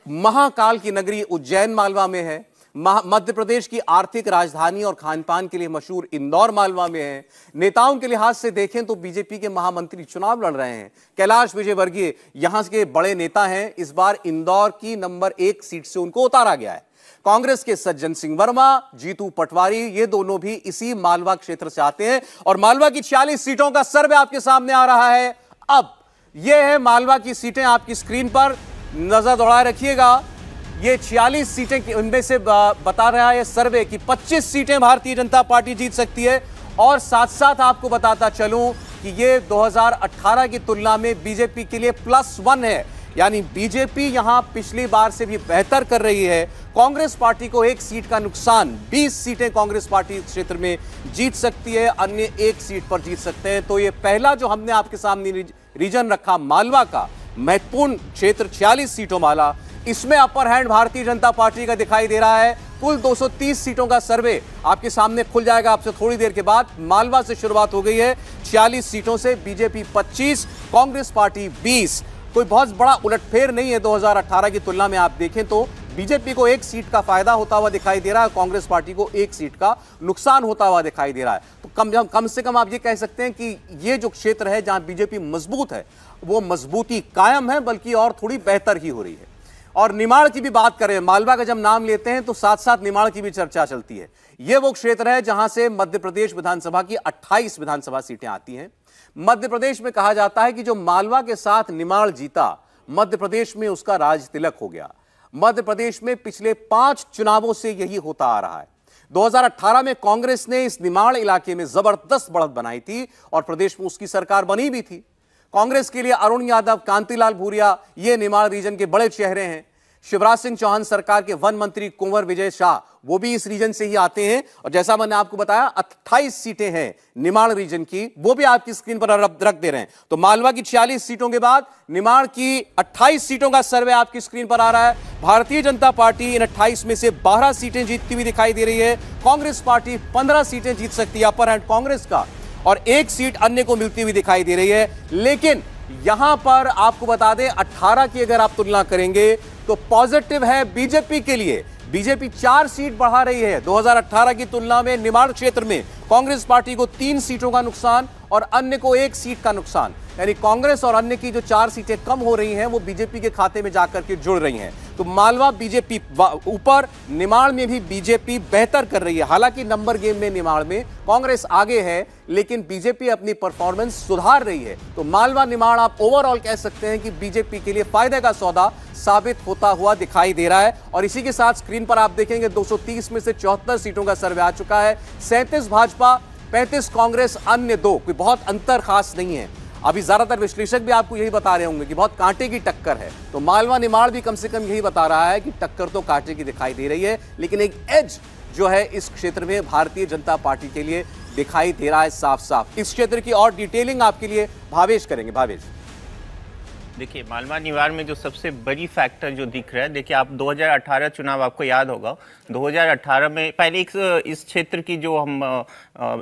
महाकाल की नगरी उज्जैन मालवा में है, मध्य प्रदेश की आर्थिक राजधानी और खान पान के लिए मशहूर इंदौर मालवा में है। नेताओं के लिहाज से देखें तो बीजेपी के महामंत्री चुनाव लड़ रहे हैं। कैलाश विजयवर्गीय यहां के बड़े नेता हैं। इस बार इंदौर की नंबर 1 सीट से उनको उतारा गया है। कांग्रेस के सज्जन सिंह वर्मा, जीतू पटवारी, ये दोनों भी इसी मालवा क्षेत्र से आते हैं और मालवा की 46 सीटों का सर्वे आपके सामने आ रहा है। अब यह है मालवा की सीटें, आपकी स्क्रीन पर नजर दौड़ाए रखिएगा। ये 46 सीटें उनमें से बता रहा है सर्वे कि 25 सीटें भारतीय जनता पार्टी जीत सकती है। और साथ साथ आपको बताता चलूं कि ये 2018 की तुलना में बीजेपी के लिए +1 है, यानी बीजेपी यहां पिछली बार से भी बेहतर कर रही है। कांग्रेस पार्टी को 1 सीट का नुकसान, 20 सीटें कांग्रेस पार्टी क्षेत्र में जीत सकती है, अन्य 1 सीट पर जीत सकते हैं। तो ये पहला जो हमने आपके सामने रीजन रखा मालवा का महत्वपूर्ण क्षेत्र 46 सीटों वाला, इसमें upper hand Bharatiya Janata party का दिखाई दे रहा है। कुल 230 सीटों का सर्वे आपके सामने खुल जाएगा आपसे थोड़ी देर के बाद। मालवा से शुरुआत हो गई है 46 सीटों से, बीजेपी 25, कांग्रेस पार्टी 20। कोई बहुत बड़ा उलटफेर नहीं है 2018 की तुलना में। आप देखें तो बीजेपी को 1 सीट का फायदा होता हुआ दिखाई दे रहा है, कांग्रेस पार्टी को 1 सीट का नुकसान होता हुआ दिखाई दे रहा है। तो कम से कम आप ये कह सकते हैं कि ये जो क्षेत्र है जहां बीजेपी मजबूत है, वो मजबूती कायम है, बल्कि और थोड़ी बेहतर ही हो रही है। और निमाड़ की भी बात करें, मालवा का जब नाम लेते हैं तो साथ साथ निमाड़ की भी चर्चा चलती है। यह वो क्षेत्र है जहां से मध्य प्रदेश विधानसभा की 28 विधानसभा सीटें आती हैं। मध्य प्रदेश में कहा जाता है कि जो मालवा के साथ निमाड़ जीता, मध्य प्रदेश में उसका राज तिलक हो गया। मध्य प्रदेश में पिछले 5 चुनावों से यही होता आ रहा है। 2018 में कांग्रेस ने इस निमाड़ इलाके में जबरदस्त बढ़त बनाई थी और प्रदेश में उसकी सरकार बनी भी थी। कांग्रेस के लिए अरुण यादव, कांतिलाल भूरिया, ये निमाड़ रीजन के बड़े चेहरे हैं। शिवराज सिंह चौहान सरकार के वन मंत्री कुंवर विजय शाह, वो भी इस रीजन से ही आते हैं। और जैसा मैंने आपको बताया 28 सीटें हैं निमाड़ रीजन की, वो भी आपकी स्क्रीन पर रख दे रहे हैं। तो मालवा की 46 सीटों के बाद निमाड़ की 28 सीटों का सर्वे आपकी स्क्रीन पर आ रहा है। भारतीय जनता पार्टी इन 28 में से 12 सीटें जीतती हुई दिखाई दे रही है। कांग्रेस पार्टी 15 सीटें जीत सकती है, अपर हैंड कांग्रेस का, और 1 सीट अन्य को मिलती हुई दिखाई दे रही है। लेकिन यहां पर आपको बता दें 18 की अगर आप तुलना करेंगे तो पॉजिटिव है बीजेपी के लिए। बीजेपी 4 सीट बढ़ा रही है 2018 की तुलना में। निमाड़ क्षेत्र में कांग्रेस पार्टी को 3 सीटों का नुकसान और अन्य को 1 सीट का नुकसान, यानी कांग्रेस और अन्य की जो 4 सीटें कम हो रही हैं वो बीजेपी के खाते में जाकर के जुड़ रही हैं। तो मालवा बीजेपी ऊपर, निमाड़ में भी बीजेपी बेहतर कर रही है। हालांकि नंबर गेम में निमाड़ में कांग्रेस आगे है, लेकिन बीजेपी अपनी परफॉर्मेंस सुधार रही है। तो मालवा निमाड़ आप ओवरऑल कह सकते हैं कि बीजेपी के लिए फायदे का सौदा साबित होता हुआ दिखाई दे रहा है। और इसी के साथ स्क्रीन पर आप देखेंगे 230 में से 74 सीटों का सर्वे आ चुका है। 37 भाजपा, 35 कांग्रेस, अन्य 2। कोई बहुत अंतर खास नहीं है। अभी ज्यादातर विश्लेषक भी आपको यही बता रहे होंगे कि बहुत कांटे की टक्कर है। तो मालवा निमाड़ भी कम से कम यही बता रहा है कि टक्कर तो कांटे की दिखाई दे रही है, लेकिन एक एज जो है इस क्षेत्र में भारतीय जनता पार्टी के लिए दिखाई दे रहा है साफ साफ। इस क्षेत्र की और डिटेलिंग आपके लिए भावेश करेंगे। भावेश, देखिए, मालवा निवार में जो सबसे बड़ी फैक्टर जो दिख रहा है, देखिए आप 2018 चुनाव आपको याद होगा, 2018 में पहले इस क्षेत्र की जो हम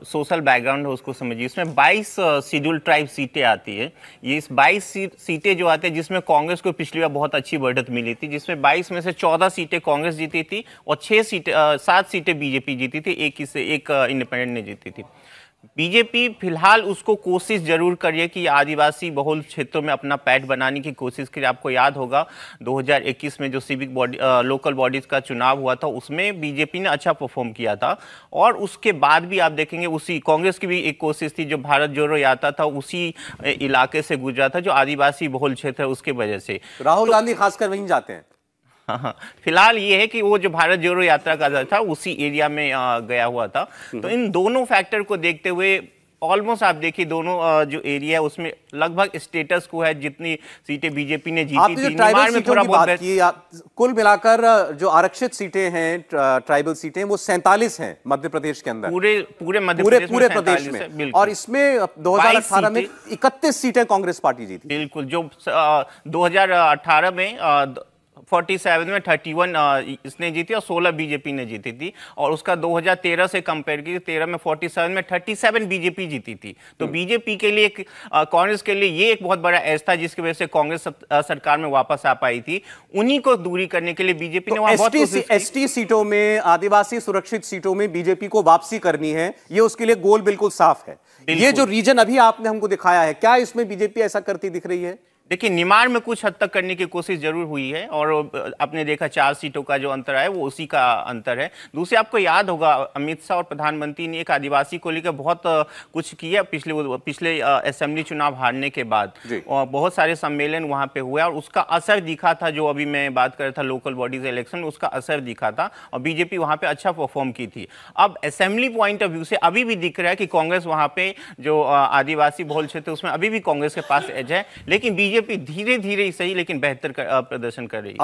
सोशल बैकग्राउंड है उसको समझिए। इसमें 22 शेड्यूल ट्राइब सीटें आती है। ये इस 22 सीटें जो आती है, जिसमें कांग्रेस को पिछली बार बहुत अच्छी बढ़त मिली थी, जिसमें 22 में से 14 सीटें कांग्रेस जीती थी और 7 सीटें बीजेपी जीती थी, एक इंडिपेंडेंट ने जीती थी। बीजेपी फिलहाल उसको कोशिश जरूर करिए कि आदिवासी बहुल क्षेत्रों में अपना पैठ बनाने की कोशिश करिए। आपको याद होगा 2021 में जो सिविक बॉडी लोकल बॉडीज का चुनाव हुआ था, उसमें बीजेपी ने अच्छा परफॉर्म किया था। और उसके बाद भी आप देखेंगे उसी कांग्रेस की भी एक कोशिश थी, जो भारत जोड़ो यात्रा था उसी इलाके से गुजरा था, जो आदिवासी बहुल क्षेत्र है उसके वजह से। राहुल गांधी खासकर वहीं जाते हैं। हाँ, फिलहाल ये है कि वो जो भारत जोड़ो यात्रा का था उसी एरिया में गया हुआ था। तो इन दोनों फैक्टर को देखते हुए ऑलमोस्ट आप देखिए दोनों जो एरिया है उसमें लगभग स्टेटस को है, जितनी सीटें बीजेपी ने जीती थी। निमाड़ में थोड़ा बहुत कुल मिलाकर जो आरक्षित सीटें हैं, ट्राइबल सीटें, वो 47 हैं मध्य प्रदेश के अंदर, पूरे प्रदेश में। और इसमें 2018 में 31 सीटें कांग्रेस पार्टी जीती। बिल्कुल, जो 2018 में 47 में 31 इसने जीती और 16 बीजेपी ने जीती थी। और उसका 2013 से कंपेयर की 13 में 47 में 37 बीजेपी जीती थी। तो बीजेपी के लिए कांग्रेस के लिए ये एक बहुत बड़ा एज था जिसकी वजह से कांग्रेस सरकार में वापस आ पाई थी। उन्हीं को दूरी करने के लिए बीजेपी ने वहां बहुत कोशिश की। एसटी सीटों में, आदिवासी सुरक्षित सीटों में बीजेपी को वापसी करनी है, ये उसके लिए गोल बिल्कुल साफ है। ये जो रीजन अभी आपने हमको दिखाया है, क्या इसमें बीजेपी ऐसा करती दिख रही है? देखिए, निमाड़ में कुछ हद तक करने की कोशिश जरूर हुई है और आपने देखा 4 सीटों का जो अंतर है वो उसी का अंतर है। दूसरे, आपको याद होगा अमित शाह और प्रधानमंत्री ने एक आदिवासी को लेकर बहुत कुछ किया पिछले असेंबली चुनाव हारने के बाद। और बहुत सारे सम्मेलन वहां पे हुए और उसका असर दिखा था। जो अभी मैं बात कर रहा था लोकल बॉडीज इलेक्शन, उसका असर दिखा था और बीजेपी वहां पे अच्छा परफॉर्म की थी। अब असेंबली पॉइंट ऑफ व्यू से अभी भी दिख रहा है कि कांग्रेस वहां पे जो आदिवासी बहुल क्षेत्र उसमें अभी भी कांग्रेस के पास एज है, लेकिन बीजेपी धीरे धीरे ही सही लेकिन बेहतर प्रदर्शन कर रही है।